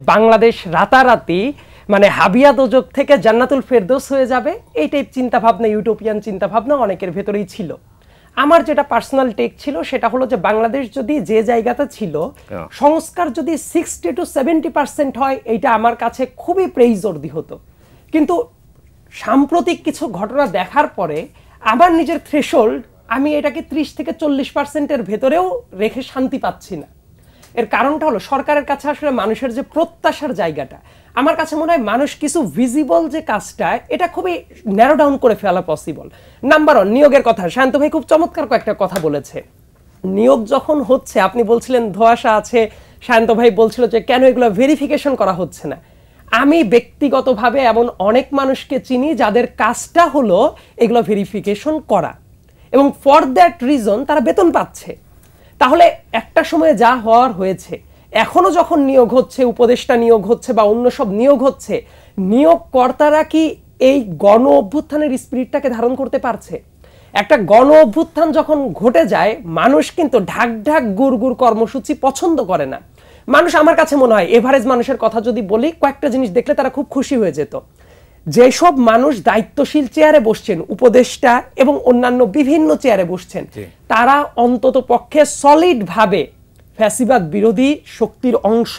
বাংলাদেশ রাতারাতি মানে হাবিয়া দোজক থেকে জান্নাতুল ফেরদৌস হয়ে যাবে এই টাইপ চিন্তা ভাবনা, ইউটোপিয়ান চিন্তা ভাবনা অনেকের ভেতরেই ছিল। আমার যেটা পার্সোনাল টেক ছিল সেটা হলো যে বাংলাদেশ যদি যে জায়গাটা ছিল সংস্কার যদি 60 to 70% হয় এইটা আমার কাছে খুবই প্রেইজওয়ার্দি হতো। কিন্তু সাম্প্রতিক কিছু ঘটনা দেখার পরে আমার নিজের থ্রেশহোল্ড আমি এটাকে 30 থেকে 40%-এর ভেতরেও রেখে শান্তি পাচ্ছি না। এর কারণটা হলো সরকারের কাছে আসলে মানুষের যে প্রত্যাশার জায়গাটা, আমার কাছে মনে হয় মানুষ কিছু ভিজিবল যে কাজটা এটা খুবই ন্যারো ডাউন করে ফেলা পসিবল। নাম্বার 1 নিয়োগের কথা, শান্ত ভাই খুব চমৎকার কয়েকটা কথা বলেছে। নিয়োগ যখন হচ্ছে আপনি বলছিলেন ধোঁয়াশা আছে, শান্ত ভাই বলছিল যে কেন এগুলো ভেরিফিকেশন করা হচ্ছে না। আমি ব্যক্তিগতভাবে এমন অনেক মানুষকে চিনি যাদের কাজটা হলো এগুলো ভেরিফিকেশন করা এবং ফর দ্যাট রিজন তারা বেতন পাচ্ছে। তাহলে একটা সময়ে যা হওয়ার হয়েছে, এখনো যখন নিয়োগ হচ্ছে, উপদেষ্টা নিয়োগ হচ্ছে বা অন্য সব নিয়োগ হচ্ছে, নিয়োগকর্তারা কি এই গণ অভ্যুত্থানের স্পিরিটটাকে ধারণ করতে পারছে? একটা গণ অভ্যুত্থান যখন ঘটে যায় মানুষ কিন্তু ঢাক ঢাক গুড় গুড় কর্মসূচি পছন্দ করে না। মানুষ, আমার কাছে মনে হয় এভারেজ মানুষের কথা যদি বলি, কয়েকটা জিনিস দেখলে তারা খুব খুশি হয়ে যেত। যেসব মানুষ দায়িত্বশীল চেয়ারে বসছেন, উপদেষ্টা এবং অন্যান্য বিভিন্ন চেয়ারে বসছেন, তারা অন্তত পক্ষে সলিড ভাবে ফ্যাসিবাদ বিরোধী শক্তির অংশ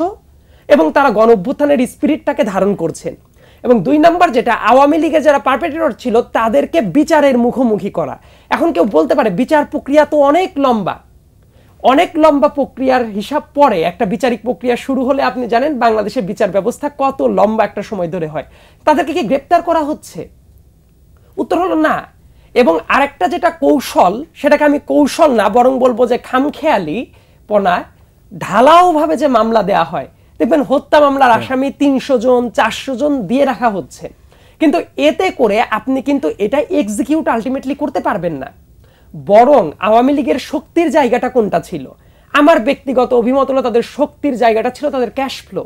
এবং তারা গণ অভ্যুত্থানের স্পিরিটটাকে ধারণ করছেন। এবং 2 নাম্বার যেটা, আওয়ামী লীগের যারা পারপেট্রেটর ছিল তাদেরকে বিচারের মুখোমুখি করা। এখন কেউ বলতে পারে বিচার প্রক্রিয়া তো অনেক লম্বা প্রক্রিয়ার হিসাব পরে একটা বিচারিক প্রক্রিয়া শুরু হলে আপনি জানেন বাংলাদেশের বিচার ব্যবস্থা কত লম্বা একটা সময় ধরে হয়। তাদেরকে কি গ্রেপ্তার করা হচ্ছে? উত্তর হলো না। এবং আরেকটা যেটা কৌশল, সেটাকে আমি কৌশল না বরং বলবো যে খামখেয়ালি পনা, ঢালাও ভাবে যে মামলা দেয়া হয়, দেখবেন হত্যা মামলার আসামি 300 জন 400 জন দিয়ে রাখা হচ্ছে, কিন্তু এতে করে আপনি কিন্তু এটা এক্সিকিউট আলটিমেটলি করতে পারবেন না। বরং আওয়ামী লীগের শক্তির জায়গাটা কোনটা ছিল? আমার ব্যক্তিগত অভিমত হলো তাদের শক্তির জায়গাটা ছিল তাদের ক্যাশ ফ্লো।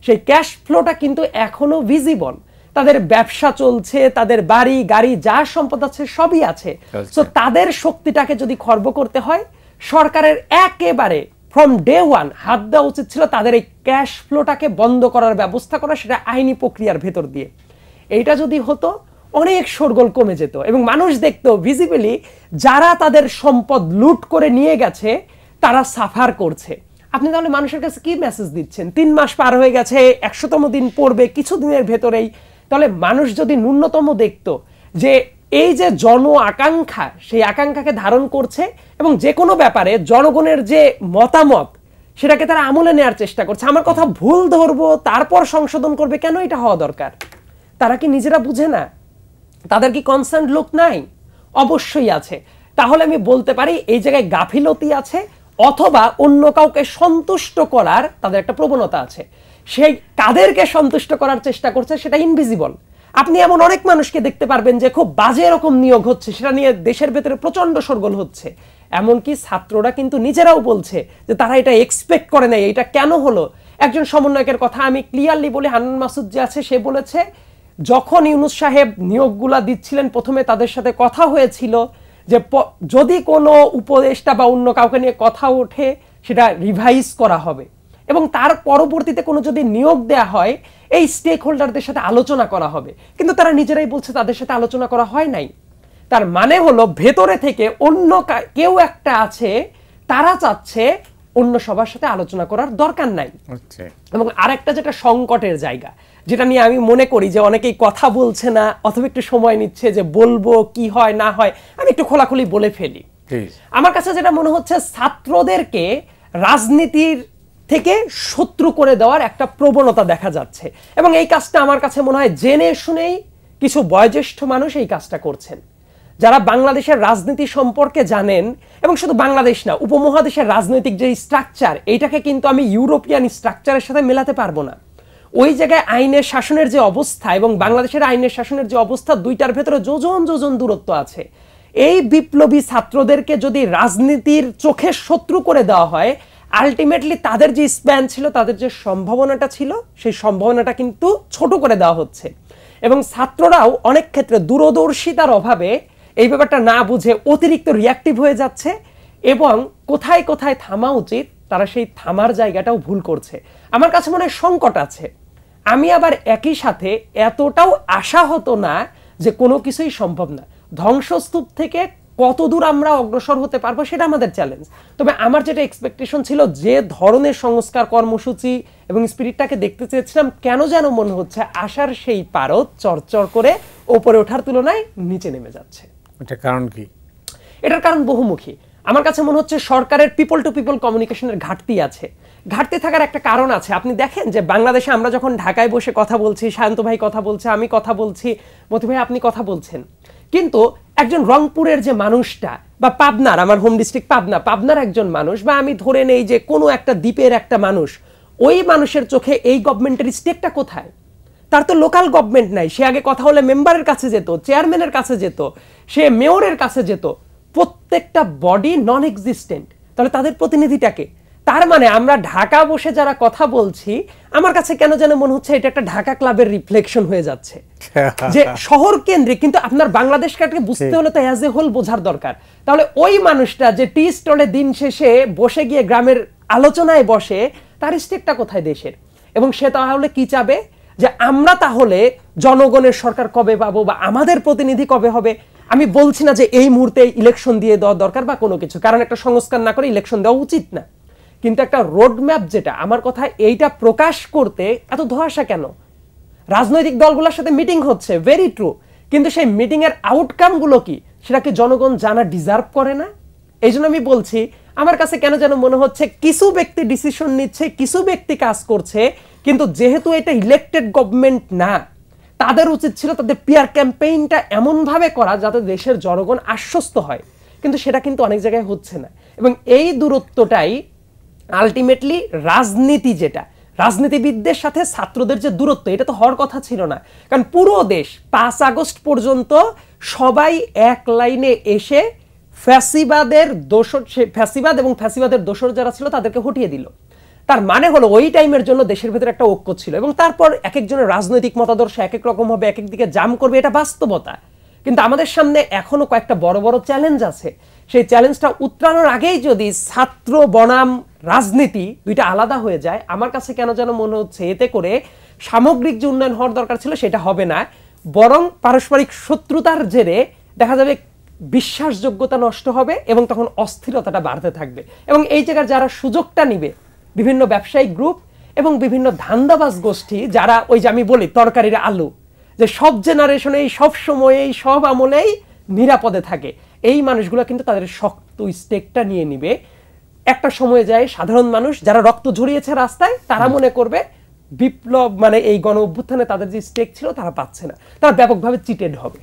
সেই ক্যাশ ফ্লোটা কিন্তু এখনো ভিজিবল। তাদের ব্যবসা চলছে, তাদের বাড়ি গাড়ি যা সম্পদ আছে সবই আছে। সো তাদের শক্তিটাকে যদি খর্ব করতে হয়, সরকারের একেবারে ফ্রম ডে 1 হাত দেওয়া উচিত ছিল তাদের এই ক্যাশ ফ্লোটাকে বন্ধ করার ব্যবস্থা করা, সেটা আইনি প্রক্রিয়ার ভেতর দিয়ে। এইটা যদি হতো অনেক শোরগোল কমে যেত এবং মানুষ দেখতো ভিজিবলি যারা তাদের সম্পদ লুট করে নিয়ে গেছে তারা সাফার করছে। আপনি তাহলে মানুষের কাছে কি মেসেজ দিচ্ছেন? 3 মাস পার হয়ে গেছে, 100তম দিন পড়বে কিছুদিনের ভেতরেই। তাহলে মানুষ যদি ন্যূনতম দেখতো যে এই যে জন আকাঙ্ক্ষা, সেই আকাঙ্ক্ষাকে ধারণ করছে এবং যে কোনো ব্যাপারে জনগণের যে মতামত সেটাকে তারা আমলে নেওয়ার চেষ্টা করছে। আমার কথা ভুল ধরবো তারপর সংশোধন করবে, কেন এটা হওয়া দরকার? তারা কি নিজেরা বুঝে না? তাদের কি কনসার্ন লোক নাই? অবশ্যই আছে। তাহলে আমি বলতে পারি এই জায়গায় গাফিলতি আছে, অথবা অন্য কাউকে সন্তুষ্ট করার তাদের একটা প্রবণতা আছে। সেই কাদেরকে সন্তুষ্ট করার চেষ্টা করছে সেটা ইনভিজিবল। আপনি এমন অনেক মানুষকে দেখতে পারবেন যে খুব বাজে রকম নিয়োগ হচ্ছে, সেটা নিয়ে দেশের ভেতরে প্রচন্ড শোরগোল হচ্ছে। এমনকি ছাত্ররা কিন্তু নিজেরাও বলছে যে তারা এটা এক্সপেক্ট করে নাই, এটা কেন হলো। একজন সমন্বয়কের কথা আমি ক্লিয়ারলি বলি, হান্নান মাসুদ যে আছে সে বলেছে যখন ইউনূস সাহেব নিয়োগগুলা দিচ্ছিলেন প্রথমে তাদের সাথে কথা হয়েছিল যে যদি কোনো উপদেষ্টা বা অন্য কাউকে নিয়ে কথা ওঠে সেটা রিভাইজ করা হবে এবং তার পরবর্তীতে কোনো যদি নিয়োগ দেয়া হয় এই স্টেক হোল্ডারদের সাথে আলোচনা করা হবে। কিন্তু তারা নিজেরাই বলছে তাদের সাথে আলোচনা করা হয় নাই। তার মানে হলো ভেতরে থেকে অন্য কেউ একটা আছে, তারা চাচ্ছে অন্য সবার সাথে আলোচনা করার দরকার নাই। এবং আরেকটা যেটা সংকটের জায়গা, যেটা নিয়ে আমি মনে করি যে অনেকেই কথা বলছে না অথবা একটু সময় নিচ্ছে যে বলবো কি হয় না হয়, আমি একটু খোলাখুলি বলে ফেলি। আমার কাছে যেটা মনে হচ্ছে ছাত্রদেরকে রাজনীতির থেকে শত্রু করে দেওয়ার একটা প্রবণতা দেখা যাচ্ছে এবং এই কাজটা আমার কাছে মনে হয় জেনে শুনেই কিছু বয়োজ্যেষ্ঠ মানুষ এই কাজটা করছেন। যারা বাংলাদেশের রাজনীতি সম্পর্কে জানেন, এবং শুধু বাংলাদেশ না, উপমহাদেশের রাজনৈতিক যে স্ট্রাকচার, এইটাকে কিন্তু আমি ইউরোপিয়ান স্ট্রাকচারের সাথে মেলাতে পারবো না। ওই জায়গায় আইনের শাসনের যে অবস্থা এবং বাংলাদেশের আইনের শাসনের যে অবস্থা, দুইটার ভেতরে যোজন যোজন দূরত্ব আছে। এই বিপ্লবী ছাত্রদেরকে যদি রাজনীতির চোখের শত্রু করে দেওয়া হয়, আলটিমেটলি তাদের যে স্প্যান ছিল, তাদের যে সম্ভাবনাটা ছিল, সেই সম্ভাবনাটা কিন্তু ছোট করে দেওয়া হচ্ছে। এবং ছাত্ররাও অনেক ক্ষেত্রে দূরদর্শিতার অভাবে এই ব্যাপারটা না বুঝে অতিরিক্ত রিয়াক্টিভ হয়ে যাচ্ছে এবং কোথায় কোথায় থামা উচিত তারা সেই থামার জায়গাটাও ভুল করছে। আমার কাছে মনে হয় সংকট আছে। আমি আবার একই সাথে এতটাও আশা হতো না যে কোনো কিছুই সম্ভব না। ধ্বংসস্তূপ থেকে কত দূর আমরা অগ্রসর হতে পারবো সেটা আমাদের চ্যালেঞ্জ। তবে আমার যেটা এক্সপেকটেশন ছিল, যে ধরনের সংস্কার কর্মসূচি এবং স্পিরিটটাকে দেখতে চেয়েছিলাম, কেন যেন মনে হচ্ছে আশার সেই পারদ চরচর করে ওপরে ওঠার তুলনায় নিচে নেমে যাচ্ছে। এটা কারণ কি? এটার কারণ বহুমুখী। আমার কাছে মনে হচ্ছে সরকারের পিপল টু পিপল কমিউনিকেশনের ঘাটতি আছে। ঘাটতি থাকার একটা কারণ আছে। আপনি দেখেন যে বাংলাদেশে আমরা যখন ঢাকায় বসে কথা বলছি, শান্ত ভাই কথা বলছে, আমি কথা বলছি, মতি ভাই আপনি কথা বলছেন, কিন্তু একজন রংপুরের যে মানুষটা বা পাবনার, আমার হোম ডিস্ট্রিক্ট পাবনার একজন মানুষ, বা আমি ধরে নেই যে কোনো একটা দ্বীপের একটা মানুষ, ওই মানুষের চোখে এই গভর্নমেন্টের স্টেকটা কোথায়? তার তো লোকাল গভর্নমেন্ট নাই। সে আগে কথা হলে মেম্বারের কাছে যেত, চেয়ারম্যানের কাছে যেত, সে মেয়রের কাছে যেত। প্রত্যেকটা বডি নন এক্সিস্টেন্ট। তাহলে তাদের প্রতিনিধিটাকে, তার মানে আমরা ঢাকা বসে যারা কথা বলছি, আমার কাছে কেন যেন মনে হচ্ছে এটা একটা ঢাকা ক্লাবের রিফ্লেকশন হয়ে যাচ্ছে, যে শহর কেন্দ্রিক। কিন্তু আপনার বাংলাদেশকে বুঝতে হলে তো অ্যাজ এ হোল বোঝার দরকার। তাহলে ওই মানুষটা যে টি স্টলে দিন শেষে বসে গিয়ে গ্রামের আলোচনায় বসে, তার স্টেকটা কোথায় দেশের? এবং সে তাহলে কি চাবে? যে আমরা তাহলে জনগণের সরকার কবে পাবো বা আমাদের প্রতিনিধি কবে হবে? আমি বলছি না যে এই মুহূর্তে ইলেকশন দিয়ে দেওয়া দরকার বা কোনো কিছু, কারণ একটা সংস্কার না করে ইলেকশন দেওয়া উচিত না। কিন্তু একটা রোড ম্যাপ, যেটা আমার কথা, এইটা প্রকাশ করতে এত ধোঁয়াশা কেন? রাজনৈতিক দলগুলোর সাথে মিটিং হচ্ছে, ভেরি ট্রু, কিন্তু সেই মিটিং এর আউটকাম গুলো কি, সেটা কি জনগণ জানা ডিজার্ভ করে না? এই জন্য আমি বলছি, আমার কাছে কেন যেন মনে হচ্ছে কিছু ব্যক্তি ডিসিশন নিচ্ছে, কিছু ব্যক্তি কাজ করছে, কিন্তু যেহেতু এটা ইলেক্টেড গভর্নমেন্ট না, তাদের উচিত ছিল তাদের পিয়ার ক্যাম্পেইনটা এমন ভাবে করা যাতে দেশের জনগণ আশ্বস্ত হয়। কিন্তু সেটা কিন্তু অনেক জায়গায় হচ্ছে না। এবং এই দূরত্বটাই আলটিমেটলি রাজনীতি, যেটা রাজনীতিবিদদের সাথে ছাত্রদের যে দূরত্ব, এটা তো হওয়ার কথা ছিল না। কারণ পুরো দেশ 5 আগস্ট পর্যন্ত সবাই এক লাইনে এসে ফ্যাসিবাদের দোসর, ফ্যাসিবাদ এবং ফ্যাসিবাদের দোসর যারা ছিল তাদেরকে হটিয়ে দিল। তার মানে হলো ওই টাইমের জন্য দেশের ভেতরে একটা ঐক্য ছিল। এবং তারপর এক একজনের রাজনৈতিক মতাদর্শ এক এক রকম হবে, এক এক দিকে জাম করবে, এটা বাস্তবতা। কিন্তু আমাদের সামনে এখনো কয়েকটা বড় বড় চ্যালেঞ্জ আছে। সেই চ্যালেঞ্জটা উত্তরানোর আগেই যদি ছাত্র বনাম রাজনীতি দুইটা আলাদা হয়ে যায়, আমার কাছে কেন যেন মনে হচ্ছে এতে করে সামগ্রিক যে উন্নয়ন হওয়ার দরকার ছিল সেটা হবে না, বরং পারস্পরিক শত্রুতার জেরে দেখা যাবে বিশ্বাসযোগ্যতা নষ্ট হবে এবং তখন অস্থিরতাটা বাড়তে থাকবে। এবং এই জায়গার যারা সুযোগটা নিবে, বিভিন্ন ব্যবসায়িক গ্রুপ এবং বিভিন্ন ধান্দাবাজ গোষ্ঠী, যারা ওই যে আমি বলি তরকারির আলু, যে সব জেনারেশনেই, সব সময়েই, সব আমলেই নিরাপদে থাকে, এই মানুষগুলো কিন্তু তাদের শক্ত স্টেকটা নিয়ে নিবে। একটা সময় যায় সাধারণ মানুষ যারা রক্ত ঝরিয়েছে রাস্তায়, তারা মনে করবে বিপ্লব মানে এই গণ অভ্যুত্থানে তাদের যে স্টেক ছিল তারা পাচ্ছে না, তারা ব্যাপকভাবে চিটেড হবে।